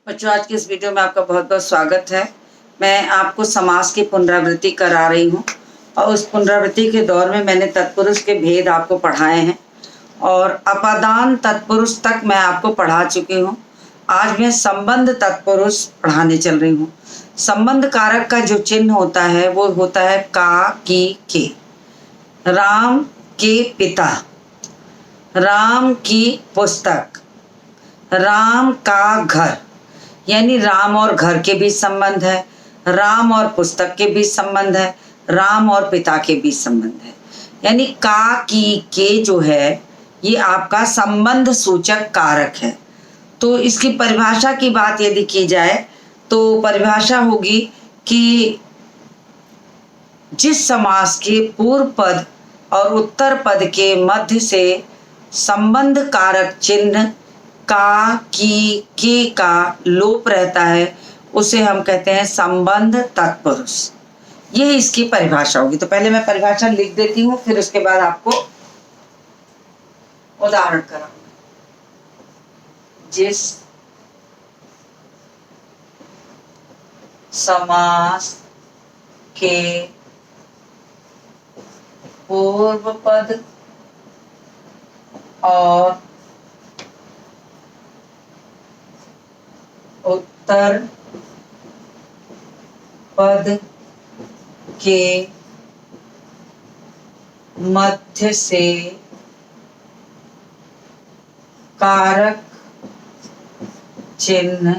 बच्चों, आज की इस वीडियो में आपका बहुत बहुत स्वागत है। मैं आपको समास की पुनरावृत्ति करा रही हूँ और उस पुनरावृत्ति के दौर में मैंने तत्पुरुष के भेद आपको पढ़ाए हैं और अपादान तत्पुरुष तक मैं आपको पढ़ा चुकी हूँ। आज मैं संबंध तत्पुरुष पढ़ाने चल रही हूँ। संबंध कारक का जो चिन्ह होता है वो होता है का, की, के। राम के पिता, राम की पुस्तक, राम का घर, यानी राम और घर के बीच संबंध है, राम और पुस्तक के बीच संबंध है, राम और पिता के बीच संबंध है। यानी का, की, के जो है ये आपका संबंध सूचक कारक है। तो इसकी परिभाषा की बात यदि की जाए तो परिभाषा होगी कि जिस समास के पूर्व पद और उत्तर पद के मध्य से संबंध कारक चिन्ह का, की, के का लोप रहता है उसे हम कहते हैं संबंध तत्पुरुष। ये इसकी परिभाषा होगी। तो पहले मैं परिभाषा लिख देती हूँ, फिर उसके बाद आपको उदाहरण कराऊंगा। जिस समास के पूर्व पद और उत्तर पद के मध्य से कारक चिन्ह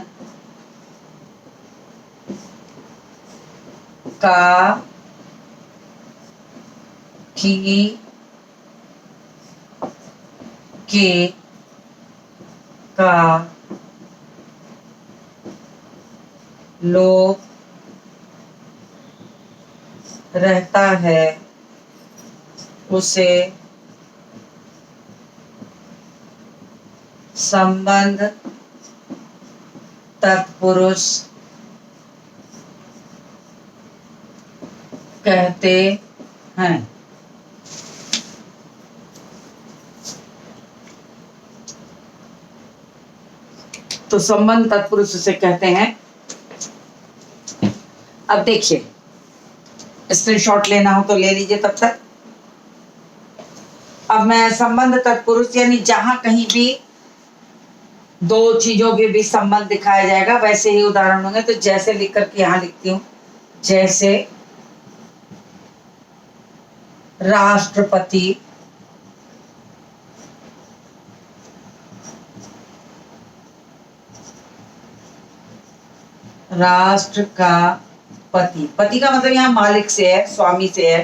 का, की, के का लोप रहता है उसे संबंध तत्पुरुष कहते हैं। तो संबंध तत्पुरुष उसे कहते हैं। अब देखिए, स्क्रीनशॉट लेना हो तो ले लीजिए तब तक। अब मैं संबंध तत्पुरुष यानी जहां कहीं भी दो चीजों के बीच संबंध दिखाया जाएगा वैसे ही उदाहरण होंगे। तो जैसे लिख करके यहां लिखती हूं, जैसे राष्ट्रपति, राष्ट्र का पति, पति का मतलब यहां मालिक से है, स्वामी से है।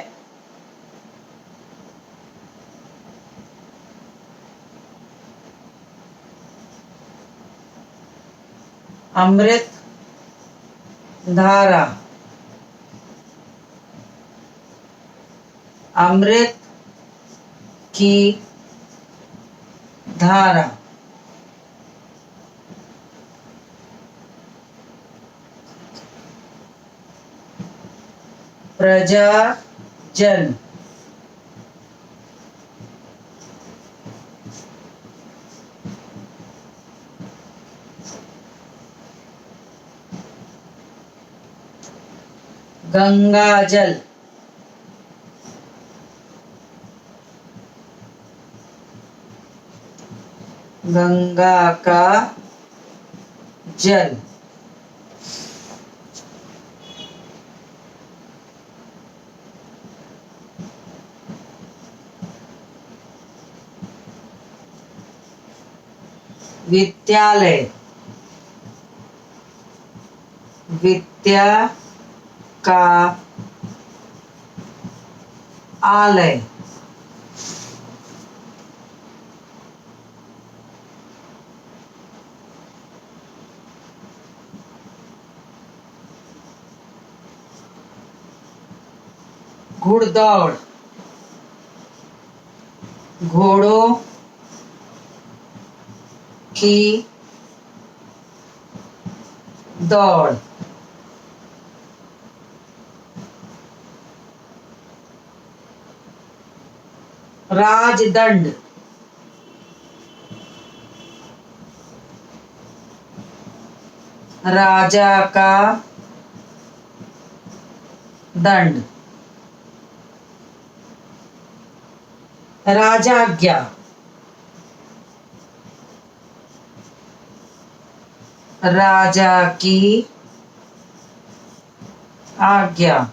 अमृत धारा, अमृत की धारा, प्रजा जन, गंगा जल, गंगा का जल, विद्यालय, विद्या का आलय, घुड़दौड़, घोड़ों की दौड़, राजदंड, राजा का दंड, राजाज्ञा, राजा की आज्ञा।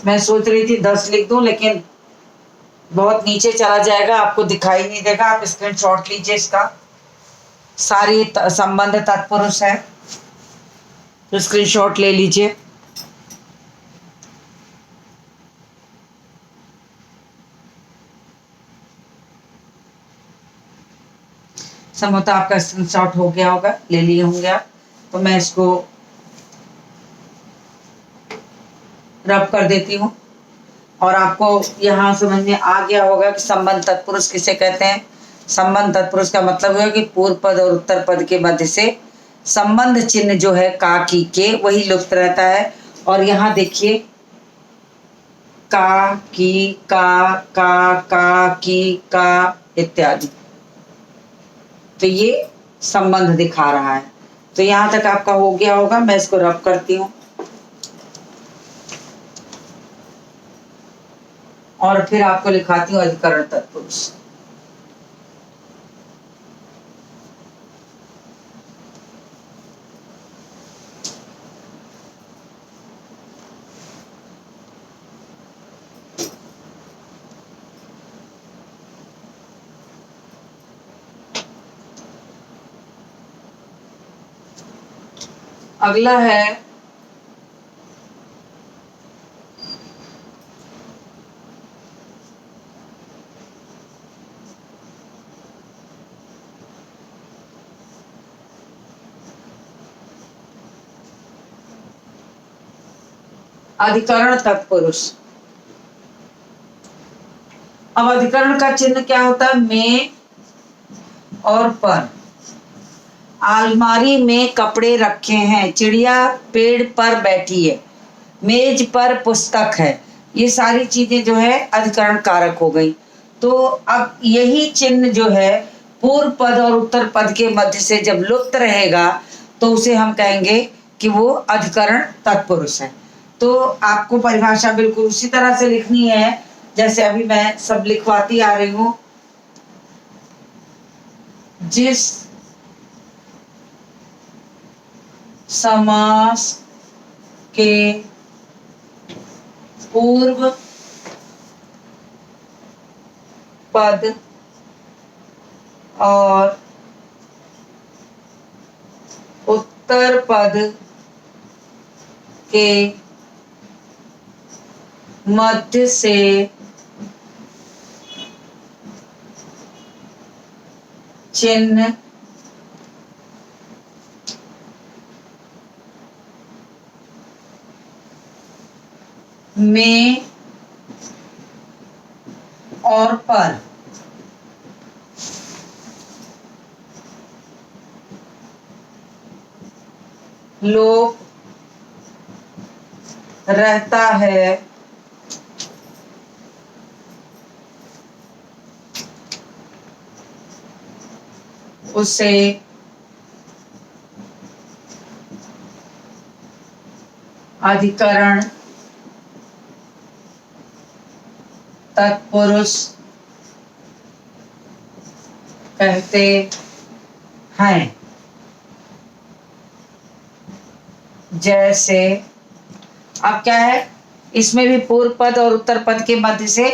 मैं सोच रही थी 10 लिख दूं, लेकिन बहुत नीचे चला जाएगा, आपको दिखाई नहीं देगा। आप स्क्रीनशॉट लीजिए, इसका सारी संबंध तत्पुरुष है, तो स्क्रीनशॉट ले लीजिए। संभवतः आपका स्क्रीनशॉट हो गया होगा, ले लिए होंगे आप। तो मैं इसको रब कर देती हूँ और आपको यहाँ समझ में आ गया होगा कि संबंध तत्पुरुष किसे कहते हैं। संबंध तत्पुरुष का मतलब है कि पूर्व पद और उत्तर पद के मध्य से संबंध चिन्ह जो है का की के, वही लुप्त रहता है। और यहाँ देखिए, का की का की का इत्यादि, तो ये संबंध दिखा रहा है। तो यहाँ तक आपका हो गया होगा। मैं इसको रब करती हूँ और फिर आपको लिखाती हूँ अधिकरण तत्पुरुष। अगला है अधिकरण तत्पुरुष। अब अधिकरण का चिन्ह क्या होता है? में और पर। अलमारी में कपड़े रखे हैं, चिड़िया पेड़ पर बैठी है, मेज पर पुस्तक है, ये सारी चीजें जो है अधिकरण कारक हो गई। तो अब यही चिन्ह जो है पूर्व पद और उत्तर पद के मध्य से जब लुप्त रहेगा तो उसे हम कहेंगे कि वो अधिकरण तत्पुरुष है। तो आपको परिभाषा बिल्कुल उसी तरह से लिखनी है जैसे अभी मैं सब लिखवाती आ रही हूं। जिस समास के पूर्व पद और उत्तर पद के मध्य से चिन्ह में और पर लोप रहता है, उसे अधिकरण तत्पुरुष कहते हैं। जैसे अब क्या है, इसमें भी पूर्व पद और उत्तर पद के मध्य से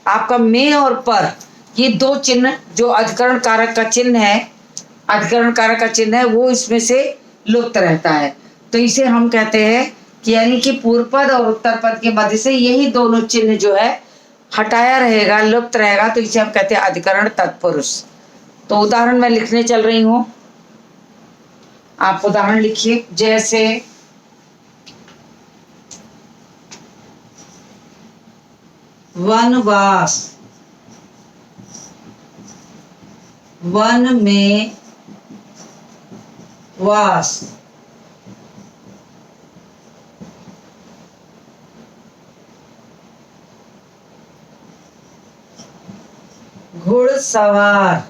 आपका में और पर, ये दो चिन्ह जो अधिकरण कारक का चिन्ह है, अधिकरण कारक का चिन्ह है, वो इसमें से लुप्त रहता है। तो इसे हम कहते हैं कि यानी कि पूर्व पद और उत्तर पद के मध्य से यही दोनों चिन्ह जो है हटाया रहेगा, लुप्त रहेगा, तो इसे हम कहते हैं अधिकरण तत्पुरुष। तो उदाहरण मैं लिखने चल रही हूं, आप उदाहरण लिखिए। जैसे वनवास, वन में वास, घुड़सवार,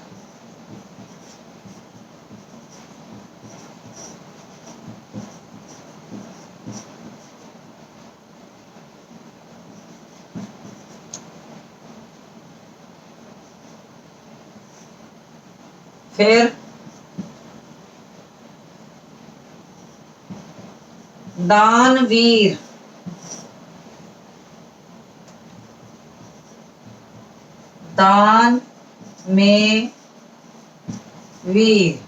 फिर दानवीर, दान में वीर,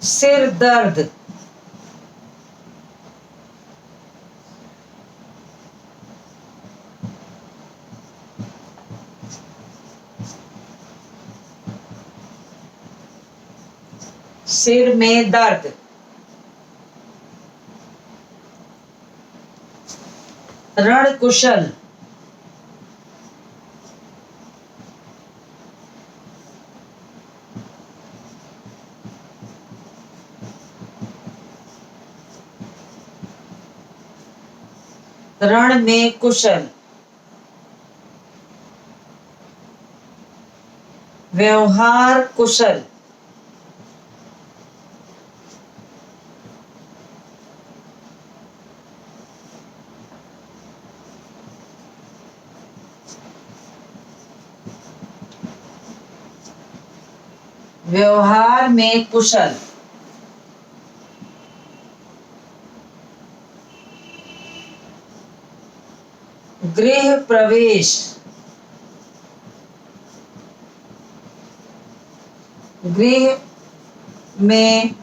सिर दर्द, सिर में दर्द, रण कुशल, रण में कुशल, व्यवहार कुशल, व्यवहार में कुशल, गृह प्रवेश, गृह में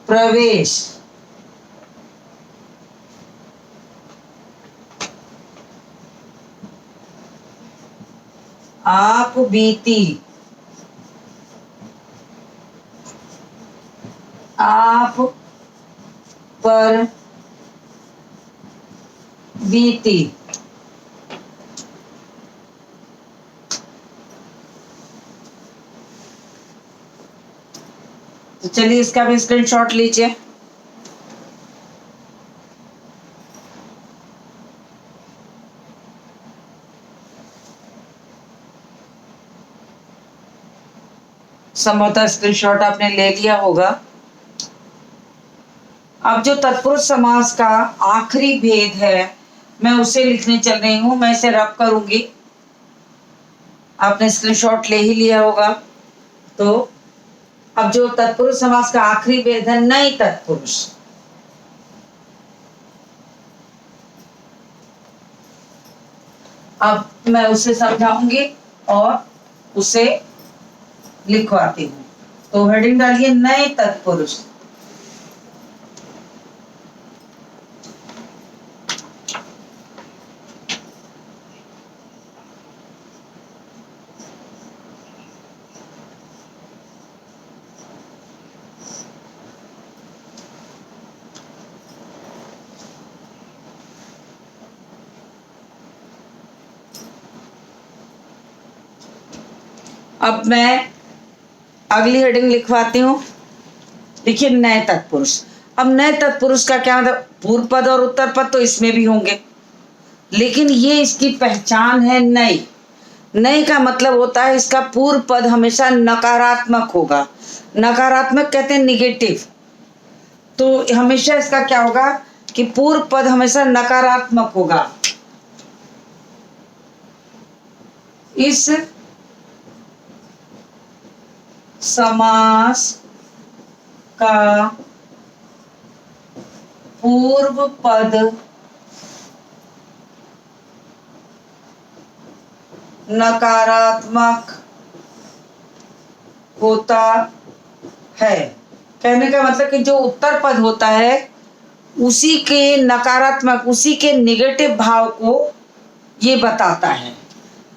प्रवेश, आप बीती, आप पर बीती, तो चलिए इसका भी स्क्रीनशॉट लीजिए। संभवतः स्क्रीनशॉट आपने ले लिया होगा। अब जो तत्पुरुष समास का आखिरी भेद है मैं उसे लिखने चल रही हूं। मैं इसे रब करूंगी, आपने स्क्रीनशॉट ले ही लिया होगा। तो अब जो तत्पुरुष समास का आखिरी भेद है नई तत्पुरुष, अब मैं उसे समझाऊंगी और उसे लिखवाती हूं। तो हेडिंग डालिए नए तत्पुरुष। अब मैं अगली हेडिंग लिखवाती हूँ। देखिए नए तत्पुरुष। अब नए तत्पुरुष का क्या मतलब, पूर्व पद और उत्तर पद तो इसमें भी होंगे, लेकिन ये इसकी पहचान है नई। नई का मतलब होता है इसका पूर्व पद हमेशा नकारात्मक होगा। नकारात्मक कहते हैं निगेटिव। तो हमेशा इसका क्या होगा कि पूर्व पद हमेशा नकारात्मक होगा। इस समास का पूर्व पद नकारात्मक होता है। कहने का मतलब कि जो उत्तर पद होता है उसी के नकारात्मक, उसी के निगेटिव भाव को ये बताता है।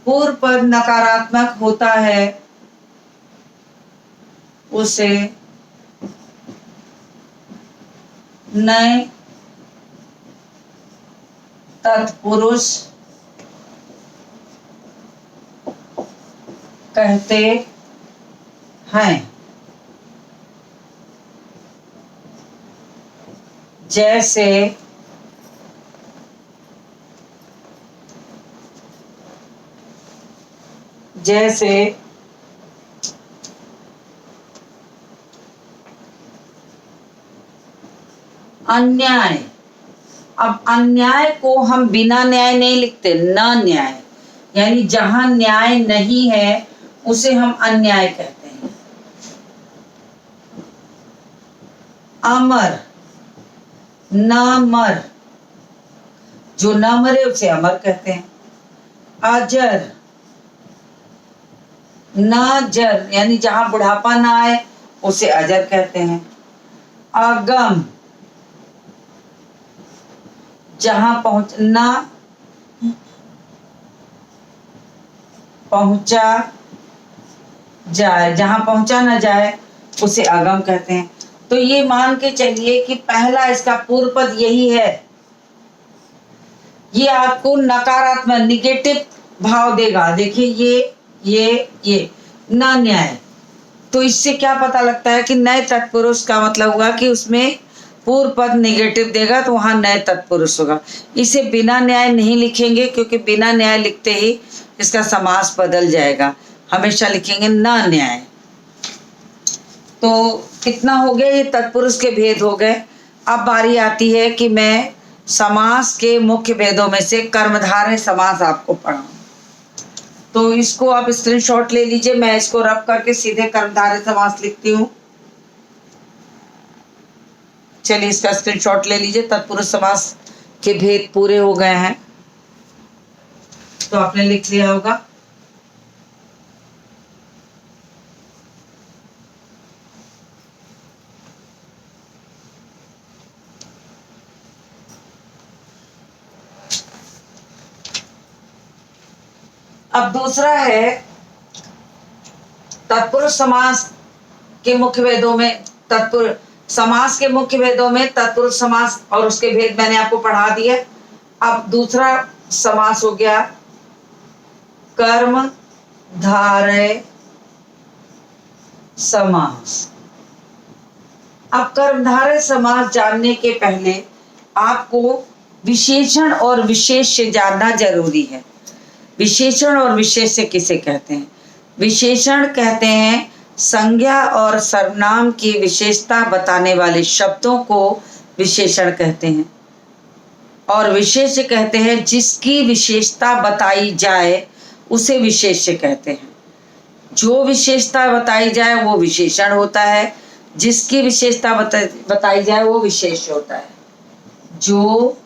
पूर्व पद नकारात्मक होता है उसे नए तत्पुरुष कहते हैं। जैसे जैसे अन्याय। अब अन्याय को हम बिना न्याय नहीं लिखते, न न्याय, यानी जहां न्याय नहीं है उसे हम अन्याय कहते हैं। अमर, न मर, जो न मरे उसे अमर कहते हैं। अजर, न जर, यानी जहां बुढ़ापा ना आए उसे अजर कहते हैं। अगम, जहां पहुंचा जाए, जहां पहुंचा ना जाए उसे अगम कहते हैं। तो ये मान के चलिए कि पहला इसका पूर्व पद यही है, ये आपको नकारात्मक निगेटिव भाव देगा। देखिए ये न न्याय, तो इससे क्या पता लगता है कि नए तत्पुरुष का मतलब हुआ कि उसमें पूर्व पद नेगेटिव देगा तो वहां नए तत्पुरुष होगा। इसे बिना न्याय नहीं लिखेंगे क्योंकि बिना न्याय लिखते ही इसका समास बदल जाएगा। हमेशा लिखेंगे न न्याय। तो कितना हो गया, ये तत्पुरुष के भेद हो गए। अब बारी आती है कि मैं समास के मुख्य भेदों में से कर्मधारय समास आपको पढ़ाऊं। तो इसको आप स्क्रीनशॉट ले लीजिए, मैं इसको रब करके सीधे कर्मधारय समास लिखती हूँ। चलिए इसका स्क्रीनशॉट ले लीजिए। तत्पुरुष समास के भेद पूरे हो गए हैं, तो आपने लिख लिया होगा। अब दूसरा है तत्पुरुष समास के मुख्य भेदों में, तत्पुरुष समास के मुख्य भेदों में तत्पुरुष समास और उसके भेद मैंने आपको पढ़ा दिया। अब दूसरा समास हो गया कर्मधारय समास। अब कर्मधारय समास जानने के पहले आपको विशेषण और विशेष्य जानना जरूरी है। विशेषण और विशेष्य किसे कहते हैं? विशेषण कहते हैं संज्ञा और सर्वनाम की विशेषता बताने वाले शब्दों को विशेषण कहते हैं, और विशेष्य कहते हैं जिसकी विशेषता बताई जाए उसे विशेष्य कहते हैं। जो विशेषता बताई जाए वो विशेषण होता है, जिसकी विशेषता बताई जाए वो विशेष्य होता है। जो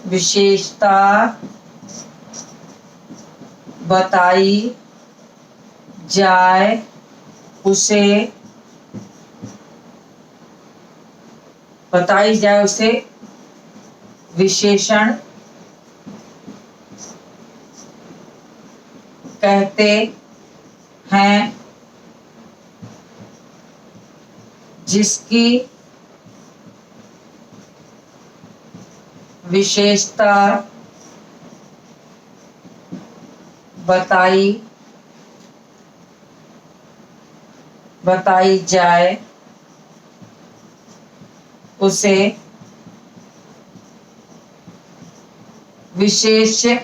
विशेषता बताई जाए उसे विशेषण कहते हैं, जिसकी विशेषता बताई जाए उसे विशेष्य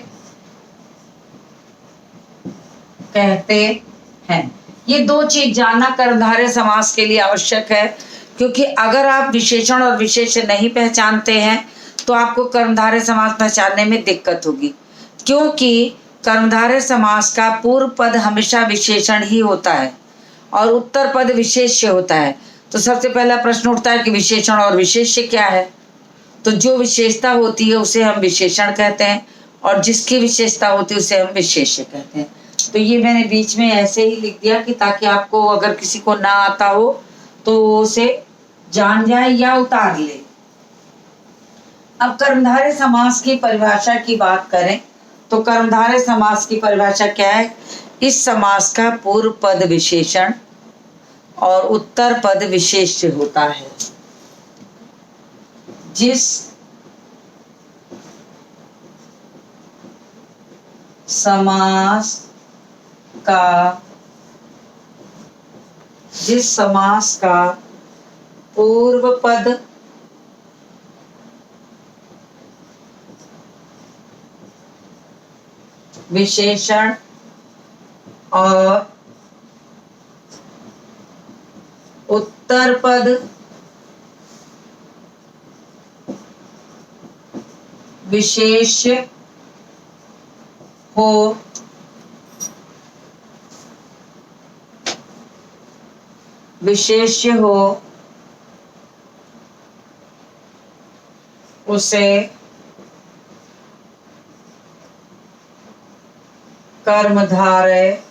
कहते हैं। ये दो चीज जानना कर्मधारय समास के लिए आवश्यक है, क्योंकि अगर आप विशेषण और विशेष्य नहीं पहचानते हैं तो आपको कर्मधारय समास पहचानने में दिक्कत होगी, क्योंकि कर्मधारय समास का पूर्व पद हमेशा विशेषण ही होता है और उत्तर पद विशेष्य होता है। तो सबसे पहला प्रश्न उठता है कि विशेषण और विशेष्य क्या है? तो जो विशेषता होती है उसे हम विशेषण कहते हैं और जिसकी विशेषता होती है उसे हम विशेष्य कहते हैं। तो ये मैंने बीच में ऐसे ही लिख दिया कि ताकि आपको अगर किसी को ना आता हो तो उसे जान जाए या उतार ले। अब कर्मधारय समास की परिभाषा की बात करें तो कर्मधारय समास की परिभाषा क्या है? इस समास का पूर्व पद विशेषण और उत्तर पद विशेष्य होता है। जिस समास का पूर्व पद विशेषण और उत्तर पद विशेष्य हो, विशेष्य हो, उसे कर्मधारय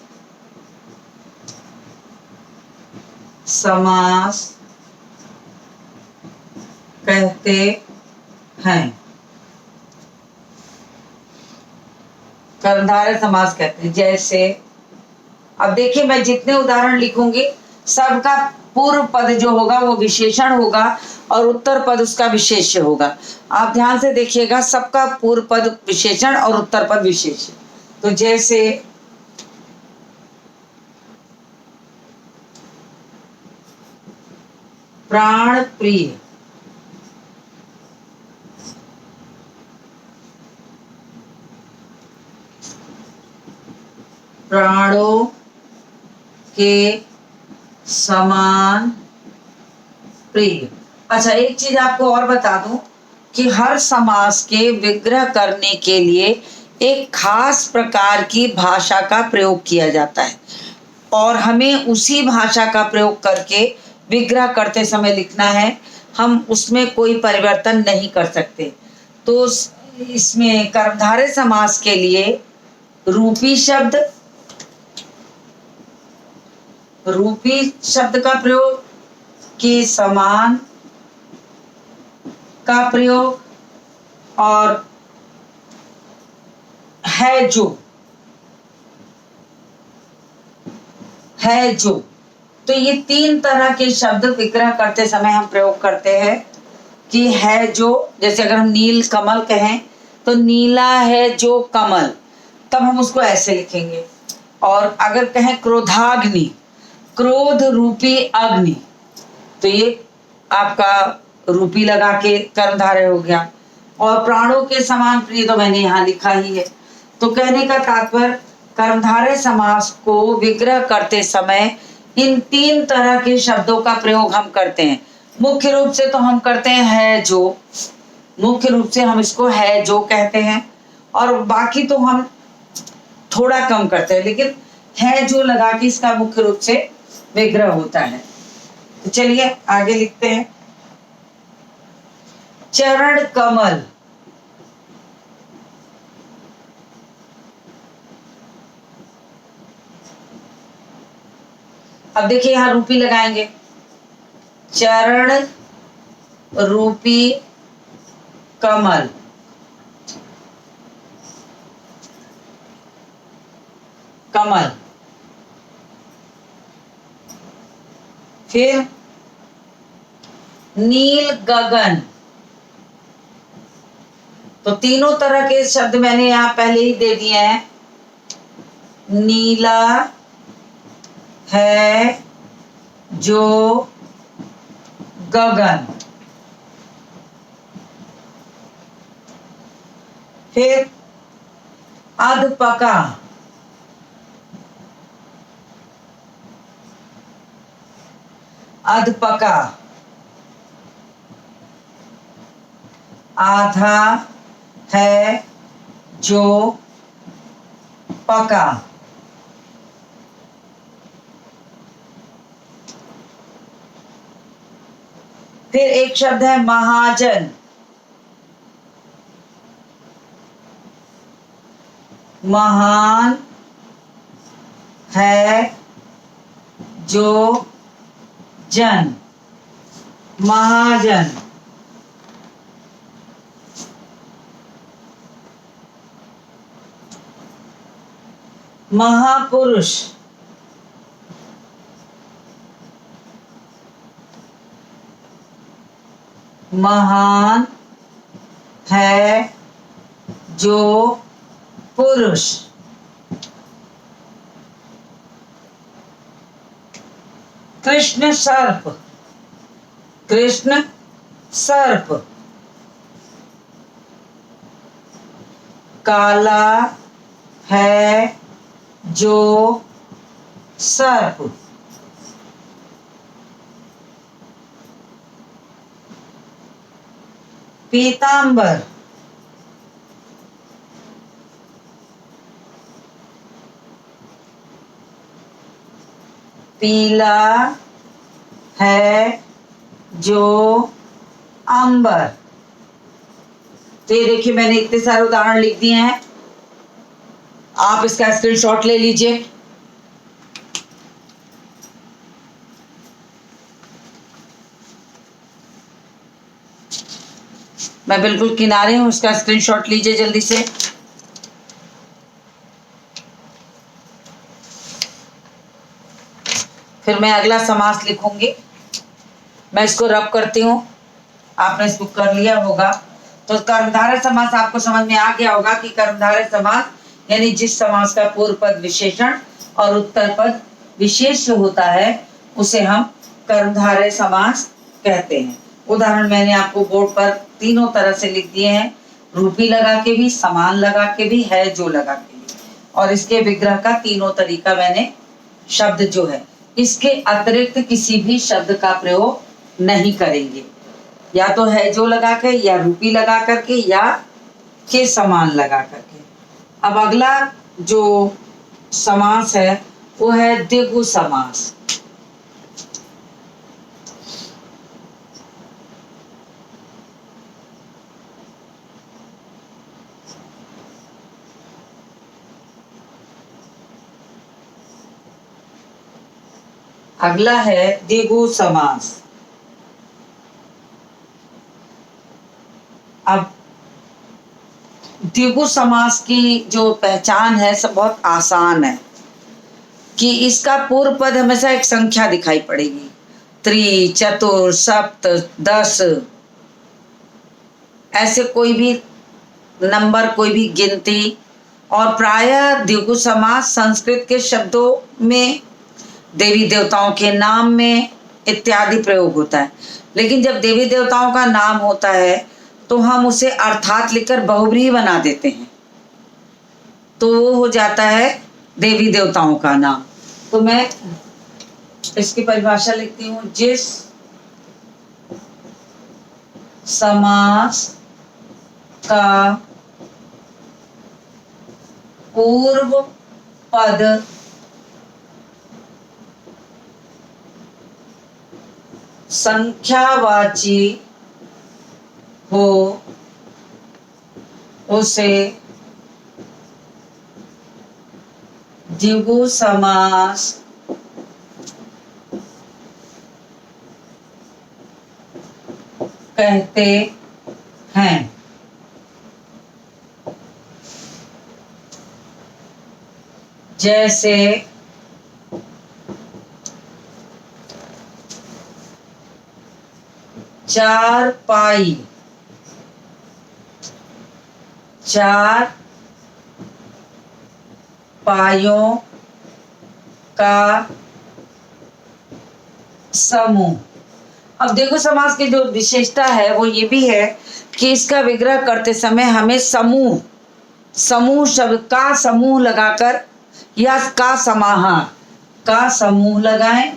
समास कहते हैं। कर्मधारय समास कहते हैं। जैसे अब देखिए, मैं जितने उदाहरण लिखूंगी सबका पूर्व पद जो होगा वो विशेषण होगा और उत्तर पद उसका विशेष्य होगा। आप ध्यान से देखिएगा, सबका पूर्व पद विशेषण और उत्तर पद विशेष्य। तो जैसे प्राण प्रिय, प्राणों के समान प्रिय। अच्छा, एक चीज आपको और बता दूं कि हर समास के विग्रह करने के लिए एक खास प्रकार की भाषा का प्रयोग किया जाता है और हमें उसी भाषा का प्रयोग करके विग्रह करते समय लिखना है। हम उसमें कोई परिवर्तन नहीं कर सकते। तो इसमें कर्मधारय समास के लिए रूपी शब्द का प्रयोग, कि समान का प्रयोग, और है जो, तो ये तीन तरह के शब्द विग्रह करते समय हम प्रयोग करते हैं। कि है जो, जैसे अगर हम नील कमल कहें तो नीला है जो कमल, तब हम उसको ऐसे लिखेंगे। और अगर कहें क्रोधाग्नि, क्रोध रूपी अग्नि, तो ये आपका रूपी लगा के कर्मधारय हो गया। और प्राणों के समान प्रिय तो मैंने यहाँ लिखा ही है। तो कहने का तात्पर्य, कर्मधारय समास को विग्रह करते समय इन तीन तरह के शब्दों का प्रयोग हम करते हैं। मुख्य रूप से तो हम करते हैं है जो, मुख्य रूप से हम इसको है जो कहते हैं, और बाकी तो हम थोड़ा कम करते हैं, लेकिन है जो लगा के इसका मुख्य रूप से विग्रह होता है। तो चलिए आगे लिखते हैं। चरण कमल, अब देखिए यहां रूपी लगाएंगे। चरण रूपी कमल, कमल। फिर नील गगन, तो तीनों तरह के शब्द मैंने यहां पहले ही दे दिए हैं। नीला है जो गगन। फिर अधपका, अधपका, आधा है जो पका। फिर एक शब्द है महाजन, महान है जो जन, महाजन। महापुरुष, महान है जो पुरुष। कृष्ण सर्प, कृष्ण सर्प। काला है जो सर्प। पीतांबर, पीला है जो अंबर। तो ये देखिए मैंने इतने सारे उदाहरण लिख दिए हैं, आप इसका स्क्रीनशॉट ले लीजिए। मैं बिल्कुल किनारे हूं, इसका स्क्रीनशॉट लीजिए जल्दी से। फिर मैं अगला समास लिखूंगी। मैं इसको रब करती हूँ, आपने इसको कर लिया होगा। तो कर्मधारय समास आपको समझ में आ गया होगा कि कर्मधारय समास यानी जिस समास का पूर्व पद विशेषण और उत्तर पद विशेष होता है उसे हम कर्मधारय समास कहते हैं। उदाहरण मैंने आपको बोर्ड पर तीनों तरह से लिख दिए हैं, रूपी लगा के भी, समान लगा के भी, है जो लगा के भी, और इसके विग्रह का तीनों तरीका मैंने शब्द जो है इसके अतिरिक्त किसी भी शब्द का प्रयोग नहीं करेंगे, या तो है जो लगा के, या रूपी लगा करके, या के समान लगा करके। अब अगला जो समास है वो है द्विगु समास। अगला है द्विगु समास। अब द्विगु समास की जो पहचान है सब बहुत आसान है कि इसका पूर्व पद हमेशा एक संख्या दिखाई पड़ेगी, त्रि, चतुर, सप्त, 10, ऐसे कोई भी नंबर, कोई भी गिनती। और प्रायः द्विगु समास संस्कृत के शब्दों में, देवी देवताओं के नाम में इत्यादि प्रयोग होता है। लेकिन जब देवी देवताओं का नाम होता है तो हम उसे अर्थात लिखकर बहुव्रीहि बना देते हैं, तो वो हो जाता है देवी देवताओं का नाम। तो मैं इसकी परिभाषा लिखती हूँ, जिस समास का पूर्व पद संख्यावाची हो उसे द्विगु समास कहते हैं। जैसे चार पाई, चार पाइयों का समूह। अब देखो समास की जो विशेषता है वो ये भी है कि इसका विग्रह करते समय हमें समूह, समूह शब्द का समूह लगाकर, या का समाहार, का समूह लगाएं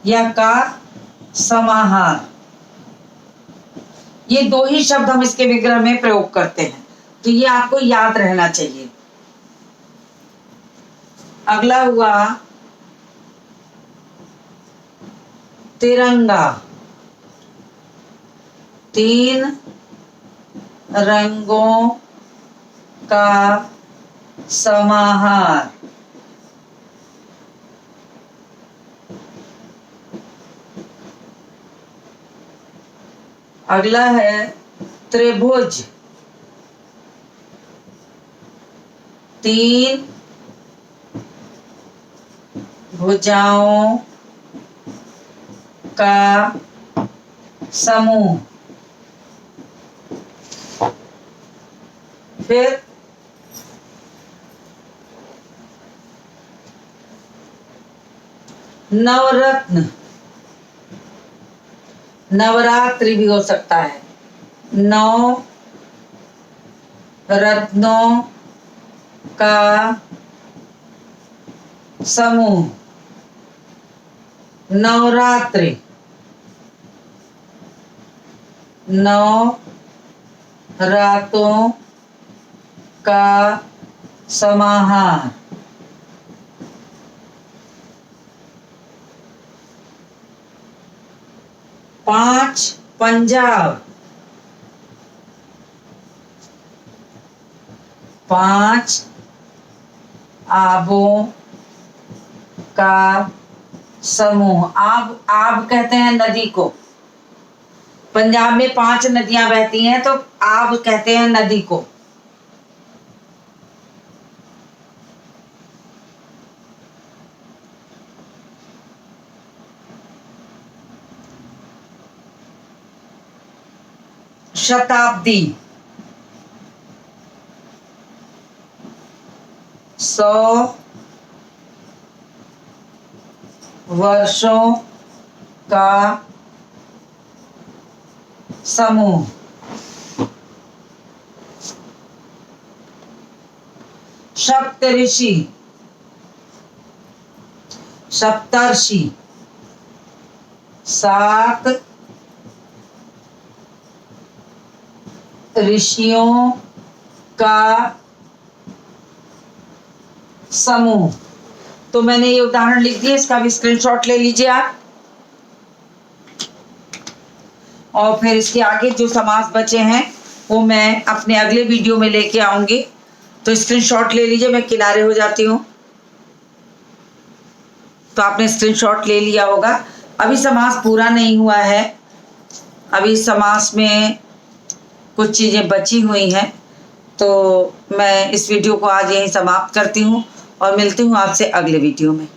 या का समाहार, ये दो ही शब्द हम इसके विग्रह में प्रयोग करते हैं। तो ये आपको याद रहना चाहिए। अगला हुआ तिरंगा। 3 रंगों का समाहार। अगला है त्रिभुज। 3 भुजाओं का समूह। फिर नवरत्न, नवरात्रि भी हो सकता है। 9 रत्नों का समूह, नवरात्रि। 9 रातों का समाहार। 5 पंजाब, 5 आबों का समूह। आब कहते हैं नदी को। पंजाब में 5 नदियां बहती हैं तो आब कहते हैं नदी को। शताब्दी, 100 वर्षों का समूह। सप्तऋषि, सप्तर्षि, 7 ऋषियों का समूह। तो मैंने ये उदाहरण लिख दिया, इसका भी स्क्रीनशॉट ले लीजिए आप। और फिर इसके आगे जो समास बचे हैं वो मैं अपने अगले वीडियो में लेके आऊंगी, तो स्क्रीनशॉट ले लीजिए। मैं किनारे हो जाती हूँ। तो आपने स्क्रीनशॉट ले लिया होगा। अभी समास पूरा नहीं हुआ है, अभी समास में कुछ चीज़ें बची हुई हैं। तो मैं इस वीडियो को आज यहीं समाप्त करती हूँ और मिलती हूँ आपसे अगले वीडियो में।